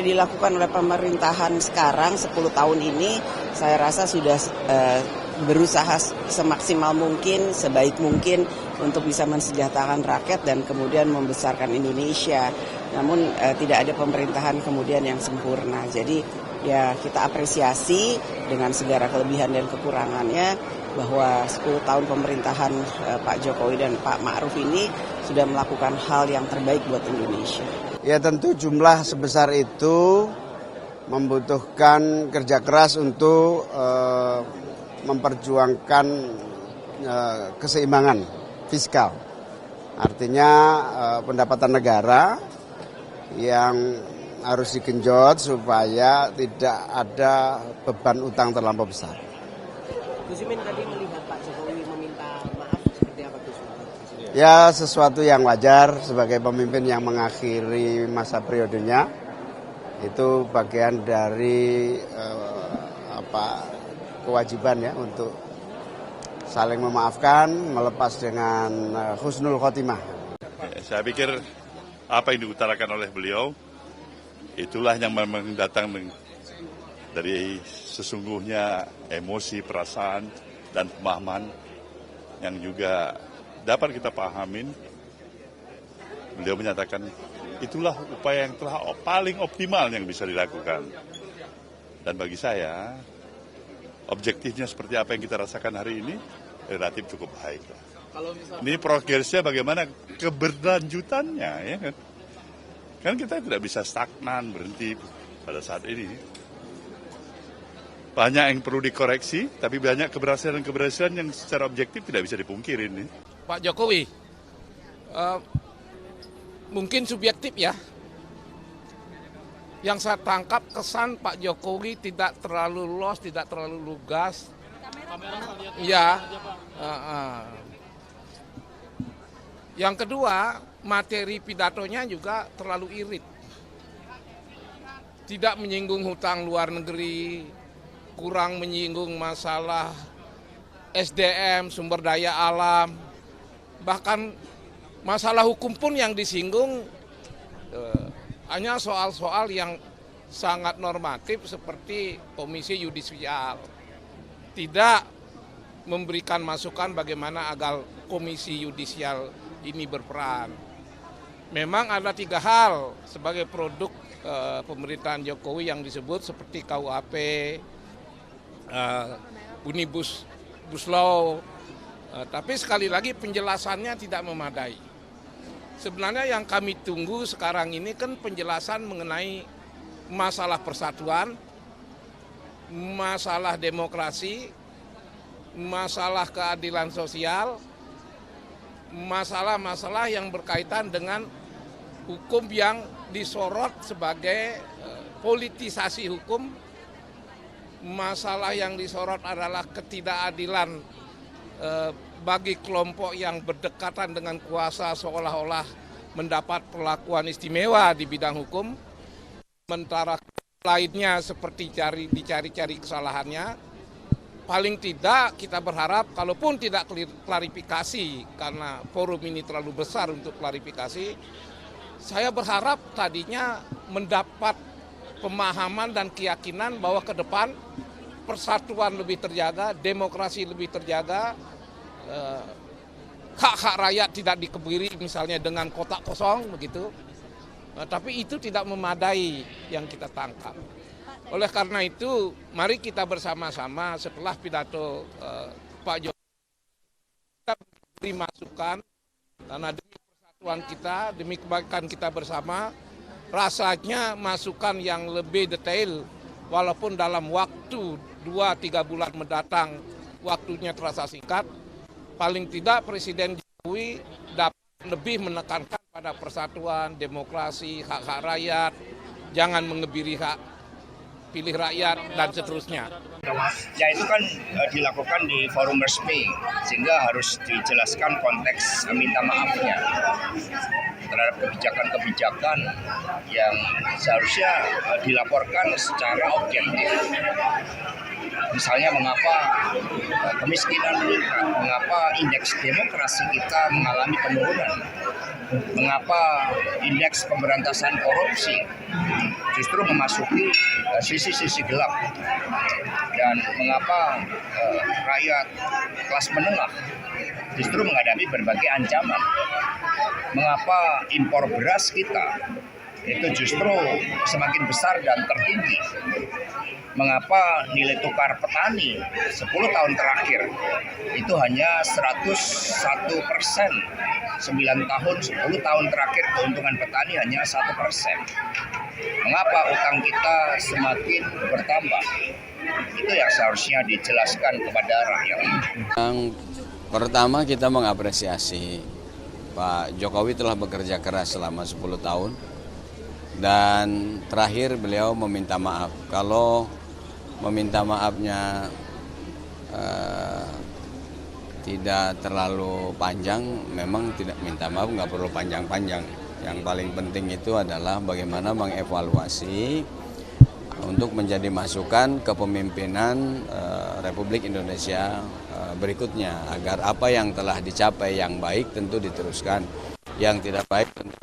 Dilakukan oleh pemerintahan sekarang 10 tahun ini, saya rasa sudah berusaha semaksimal mungkin, sebaik mungkin untuk bisa mensejahterakan rakyat dan kemudian membesarkan Indonesia. Namun tidak ada pemerintahan kemudian yang sempurna. Jadi ya kita apresiasi dengan segala kelebihan dan kekurangannya bahwa 10 tahun pemerintahan Pak Jokowi dan Pak Ma'ruf ini sudah melakukan hal yang terbaik buat Indonesia. Ya tentu jumlah sebesar itu membutuhkan kerja keras untuk memperjuangkan keseimbangan fiskal. Artinya pendapatan negara yang harus digenjot supaya tidak ada beban utang terlampau besar. Gus Imin tadi melihat Pak Jokowi meminta maaf seperti apa Gus? Ya sesuatu yang wajar sebagai pemimpin yang mengakhiri masa periodenya, itu bagian dari kewajiban ya untuk saling memaafkan, melepas dengan husnul khotimah. Saya pikir apa yang diutarakan oleh beliau itulah yang memang datang dari sesungguhnya emosi, perasaan, dan pemahaman yang juga dapat kita pahamin. Beliau menyatakan itulah upaya yang telah paling optimal yang bisa dilakukan. Dan bagi saya, objektifnya seperti apa yang kita rasakan hari ini, relatif cukup baik. Ini progresnya bagaimana keberlanjutannya, ya kan? Kan kita tidak bisa stagnan, berhenti pada saat ini. Banyak yang perlu dikoreksi, tapi banyak keberhasilan-keberhasilan yang secara objektif tidak bisa dipungkirin. Pak Jokowi, mungkin subjektif ya. Yang saya tangkap kesan Pak Jokowi tidak terlalu luas, tidak terlalu lugas. Ya. Yang kedua, materi pidatonya juga terlalu irit. Tidak menyinggung hutang luar negeri, kurang menyinggung masalah SDM, sumber daya alam, bahkan masalah hukum pun yang disinggung hanya soal-soal yang sangat normatif seperti komisi yudisial. Tidak memberikan masukan bagaimana agar komisi yudisial ini berperan. Memang ada 3 hal sebagai produk pemerintahan Jokowi yang disebut seperti KUHP, Omnibus Law, tapi sekali lagi penjelasannya tidak memadai. Sebenarnya yang kami tunggu sekarang ini kan penjelasan mengenai masalah persatuan, masalah demokrasi, masalah keadilan sosial, masalah-masalah yang berkaitan dengan hukum yang disorot sebagai politisasi hukum, masalah yang disorot adalah ketidakadilan bagi kelompok yang berdekatan dengan kuasa seolah-olah mendapat perlakuan istimewa di bidang hukum, sementara lainnya seperti dicari-cari kesalahannya. Paling tidak kita berharap, kalaupun tidak klarifikasi karena forum ini terlalu besar untuk klarifikasi, saya berharap tadinya mendapat pemahaman dan keyakinan bahwa ke depan persatuan lebih terjaga, demokrasi lebih terjaga, hak-hak rakyat tidak dikebiri misalnya dengan kotak kosong begitu. Tapi itu tidak memadai yang kita tangkap. Oleh karena itu, mari kita bersama-sama setelah pidato Pak Jokowi kita beri masukan karena demi persatuan kita, demi kebaikan kita bersama, rasanya masukan yang lebih detail walaupun dalam waktu 2-3 bulan mendatang waktunya terasa singkat, paling tidak Presiden Jokowi dapat lebih menekankan pada persatuan, demokrasi, hak-hak rakyat, jangan mengebiri hak pilih rakyat, dan seterusnya. Ya itu kan dilakukan di forum resmi, sehingga harus dijelaskan konteks minta maafnya terhadap kebijakan-kebijakan yang seharusnya dilaporkan secara objektif. Misalnya mengapa kemiskinan meningkat, mengapa indeks demokrasi kita mengalami penurunan, mengapa indeks pemberantasan korupsi justru memasuki sisi-sisi gelap. Dan mengapa rakyat kelas menengah justru menghadapi berbagai ancaman. Mengapa impor beras kita itu justru semakin besar dan tertinggi. Mengapa nilai tukar petani 10 tahun terakhir itu hanya 101%. 9 tahun, 10 tahun terakhir keuntungan petani hanya 1%. Mengapa utang kita semakin bertambah? Itu yang seharusnya dijelaskan kepada rakyat. Yang pertama kita mengapresiasi Pak Jokowi telah bekerja keras selama 10 tahun. Dan terakhir beliau meminta maaf. Kalau meminta maafnya tidak terlalu panjang, memang tidak minta maaf, nggak perlu panjang-panjang. Yang paling penting itu adalah bagaimana mengevaluasi untuk menjadi masukan kepemimpinan Republik Indonesia berikutnya, agar apa yang telah dicapai yang baik tentu diteruskan, yang tidak baik tentu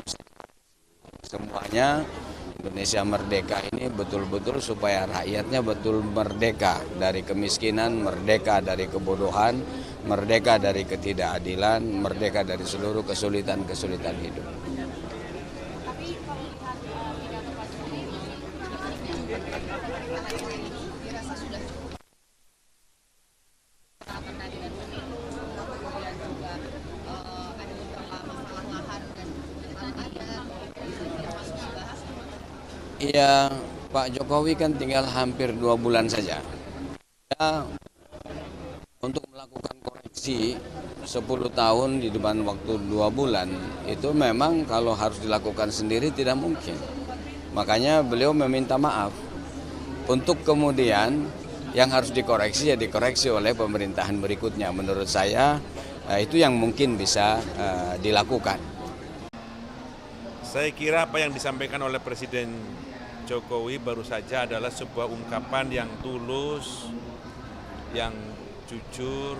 semuanya. Indonesia merdeka ini betul-betul supaya rakyatnya betul merdeka dari kemiskinan, merdeka dari kebodohan, merdeka dari ketidakadilan, merdeka dari seluruh kesulitan-kesulitan hidup. Iya, Pak Jokowi kan tinggal hampir 2 bulan saja. Ya, untuk melakukan koreksi 10 tahun di depan waktu 2 bulan, itu memang kalau harus dilakukan sendiri tidak mungkin. Makanya beliau meminta maaf. Untuk kemudian yang harus dikoreksi ya dikoreksi oleh pemerintahan berikutnya. Menurut saya itu yang mungkin bisa dilakukan. Saya kira apa yang disampaikan oleh Presiden Jokowi baru saja adalah sebuah ungkapan yang tulus, yang jujur,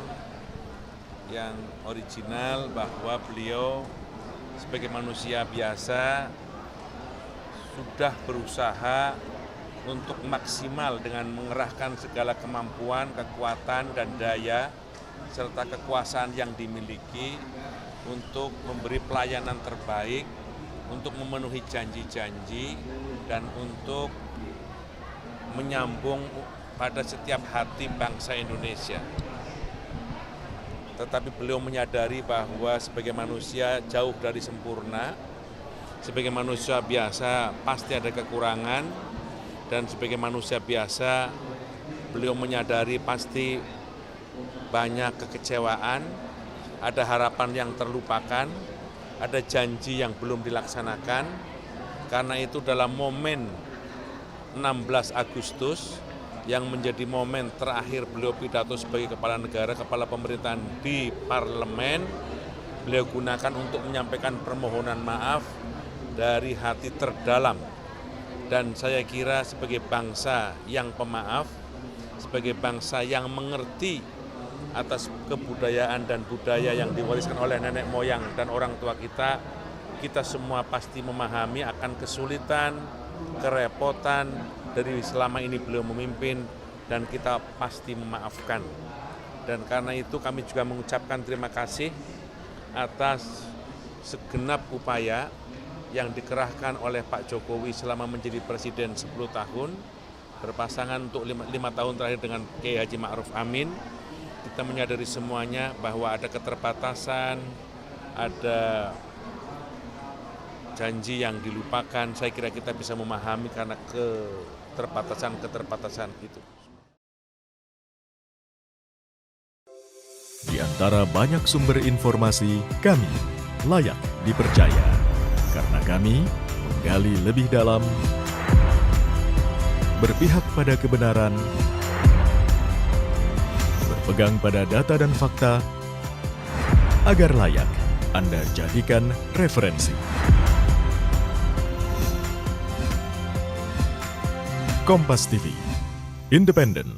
yang original, bahwa beliau sebagai manusia biasa sudah berusaha untuk maksimal dengan mengerahkan segala kemampuan, kekuatan, dan daya, serta kekuasaan yang dimiliki untuk memberi pelayanan terbaik, untuk memenuhi janji-janji, dan untuk menyambung pada setiap hati bangsa Indonesia. Tetapi beliau menyadari bahwa sebagai manusia jauh dari sempurna, sebagai manusia biasa pasti ada kekurangan, dan sebagai manusia biasa beliau menyadari pasti banyak kekecewaan, ada harapan yang terlupakan, ada janji yang belum dilaksanakan. Karena itu dalam momen 16 Agustus yang menjadi momen terakhir beliau pidato sebagai kepala negara, kepala pemerintahan di parlemen, beliau gunakan untuk menyampaikan permohonan maaf dari hati terdalam. Dan saya kira sebagai bangsa yang pemaaf, sebagai bangsa yang mengerti atas kebudayaan dan budaya yang diwariskan oleh nenek moyang dan orang tua kita, kita semua pasti memahami akan kesulitan, kerepotan dari selama ini beliau memimpin, dan kita pasti memaafkan. Dan karena itu kami juga mengucapkan terima kasih atas segenap upaya yang dikerahkan oleh Pak Jokowi selama menjadi presiden 10 tahun, berpasangan untuk 5 tahun terakhir dengan Kiai Haji Ma'ruf Amin. Kita menyadari semuanya bahwa ada keterbatasan, ada janji yang dilupakan. Saya kira kita bisa memahami karena keterbatasan itu. Di antara banyak sumber informasi, kami layak dipercaya. Karena kami menggali lebih dalam, berpihak pada kebenaran, berpegang pada data dan fakta, agar layak Anda jadikan referensi. Kompas TV, independen,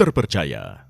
terpercaya.